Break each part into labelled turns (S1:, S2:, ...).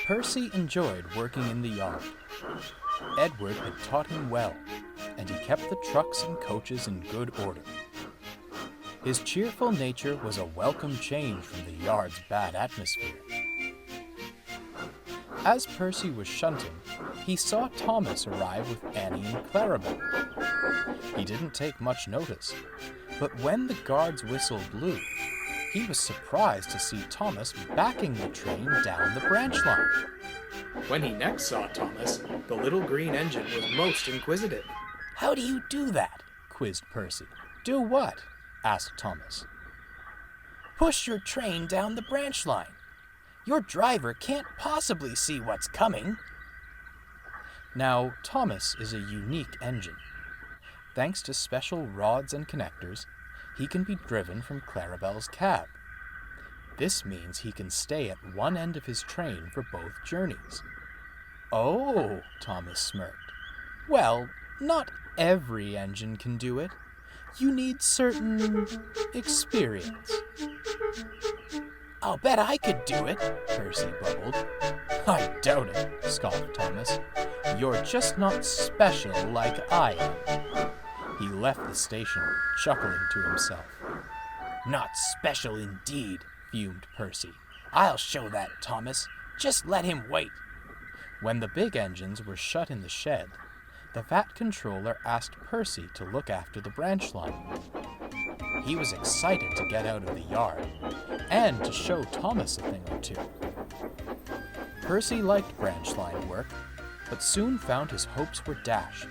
S1: Percy enjoyed working in the yard. Edward had taught him well, and he kept the trucks and coaches in good order. His cheerful nature was a welcome change from the yard's bad atmosphere. As Percy was shunting, he saw Thomas arrive with Annie and Clarabel. He didn't take much notice, but when the guard's whistle blew, he was surprised to see Thomas backing the train down the branch line.
S2: When he next saw Thomas, the little green engine was most inquisitive.
S1: "How do you do that?" quizzed Percy. "Do what?" asked Thomas. "Push your train down the branch line. Your driver can't possibly see what's coming." Now, Thomas is a unique engine. Thanks to special rods and connectors, he can be driven from Clarabel's cab. This means he can stay at one end of his train for both journeys. "Oh," Thomas smirked. "Well, not every engine can do it. You need certain experience." "I'll bet I could do it," Percy bubbled. "I doubt it," scoffed Thomas. "You're just not special like I am." He left the station, chuckling to himself. "Not special indeed," fumed Percy. "I'll show that, Thomas. Just let him wait." When the big engines were shut in the shed, the Vat Controller asked Percy to look after the branch line. He was excited to get out of the yard and to show Thomas a thing or two. Percy liked branch line work, but soon found his hopes were dashed.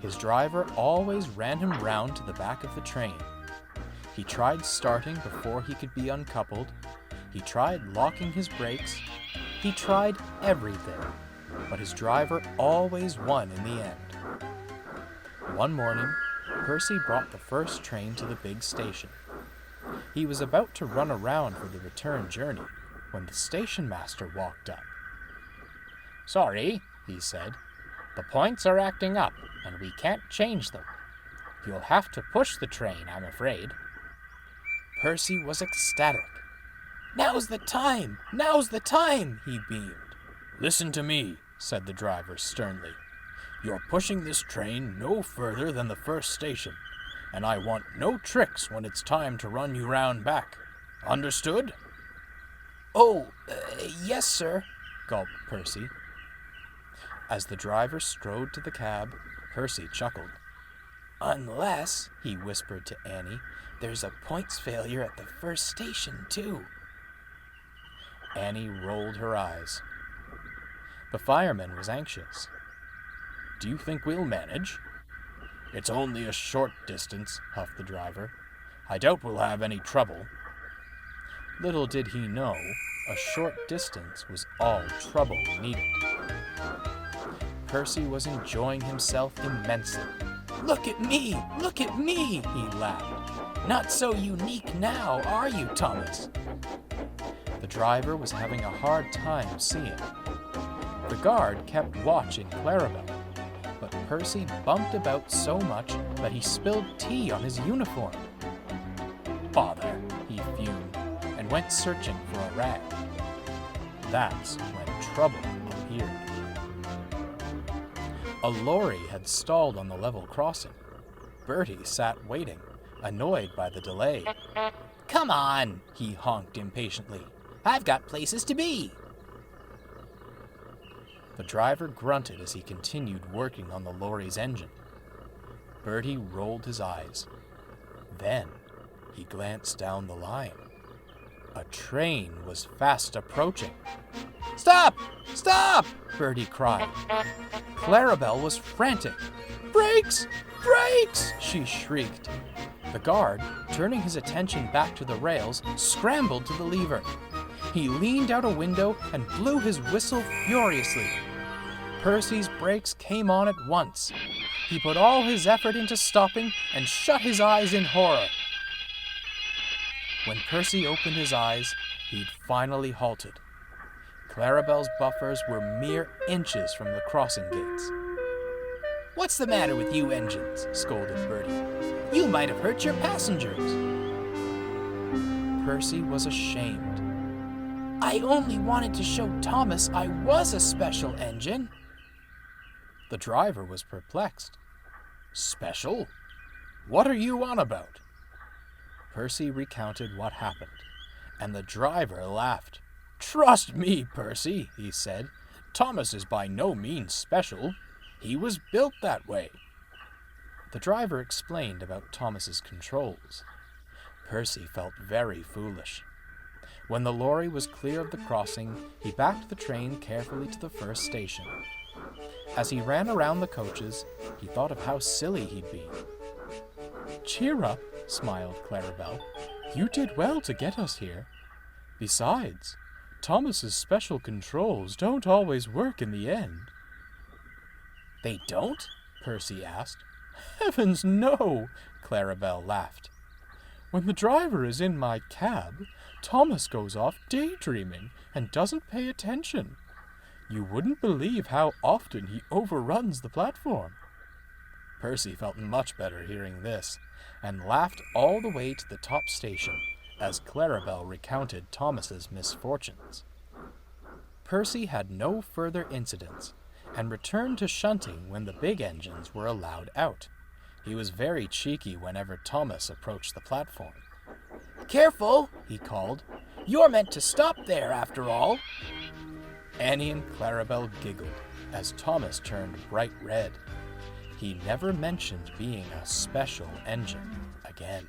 S1: His driver always ran him round to the back of the train. He tried starting before he could be uncoupled. He tried locking his brakes. He tried everything, but his driver always won in the end. One morning, Percy brought the first train to the big station. He was about to run around for the return journey when the station master walked up. "Sorry," he said. "The points are acting up, and we can't change them. You'll have to push the train, I'm afraid." Percy was ecstatic. "Now's the time! Now's the time!" he beamed. "Listen to me," said the driver sternly. "You're pushing this train no further than the first station, and I want no tricks when it's time to run you round back. Understood?" "Oh, yes, sir," gulped Percy. As the driver strode to the cab, Percy chuckled. "Unless," he whispered to Annie, "there's a points failure at the first station, too." Annie rolled her eyes. The fireman was anxious. "Do you think we'll manage?" "It's only a short distance," huffed the driver. "I doubt we'll have any trouble." Little did he know, a short distance was all trouble needed. Percy was enjoying himself immensely. "Look at me! Look at me!" he laughed. "Not so unique now, are you, Thomas?" The driver was having a hard time seeing. The guard kept watching Clarabel, but Percy bumped about so much that he spilled tea on his uniform. "Bother," he fumed, and went searching for a rag. That's when trouble appeared. A lorry had stalled on the level crossing. Bertie sat waiting, annoyed by the delay. "Come on," he honked impatiently. "I've got places to be." The driver grunted as he continued working on the lorry's engine. Bertie rolled his eyes. Then he glanced down the line. A train was fast approaching. "Stop! Stop!" Bertie cried. Clarabel was frantic. "Brakes! Brakes!" she shrieked. The guard, turning his attention back to the rails, scrambled to the lever. He leaned out a window and blew his whistle furiously. Percy's brakes came on at once. He put all his effort into stopping and shut his eyes in horror. When Percy opened his eyes, he'd finally halted. Clarabel's buffers were mere inches from the crossing gates. "What's the matter with you engines?" scolded Bertie. "You might have hurt your passengers." Percy was ashamed. I only wanted to show Thomas I was a special engine. The driver was perplexed. Special? What are you on about? Percy recounted what happened, and the driver laughed. Trust me, Percy, he said. Thomas is by no means special. He was built that way. The driver explained about Thomas's controls. Percy felt very foolish. When the lorry was clear of the crossing, he backed the train carefully to the first station. As he ran around the coaches, he thought of how silly he'd been. Cheer up, smiled Clarabelle. You did well to get us here. Besides, Thomas's special controls don't always work in the end. They don't? Percy asked. Heavens, no, Clarabelle laughed. When the driver is in my cab, Thomas goes off daydreaming and doesn't pay attention. You wouldn't believe how often he overruns the platform. Percy felt much better hearing this, and laughed all the way to the top station as Clarabelle recounted Thomas's misfortunes. Percy had no further incidents, and returned to shunting when the big engines were allowed out. He was very cheeky whenever Thomas approached the platform. Careful, he called. You're meant to stop there, after all. Annie and Clarabelle giggled as Thomas turned bright red. He never mentioned being a special engine again.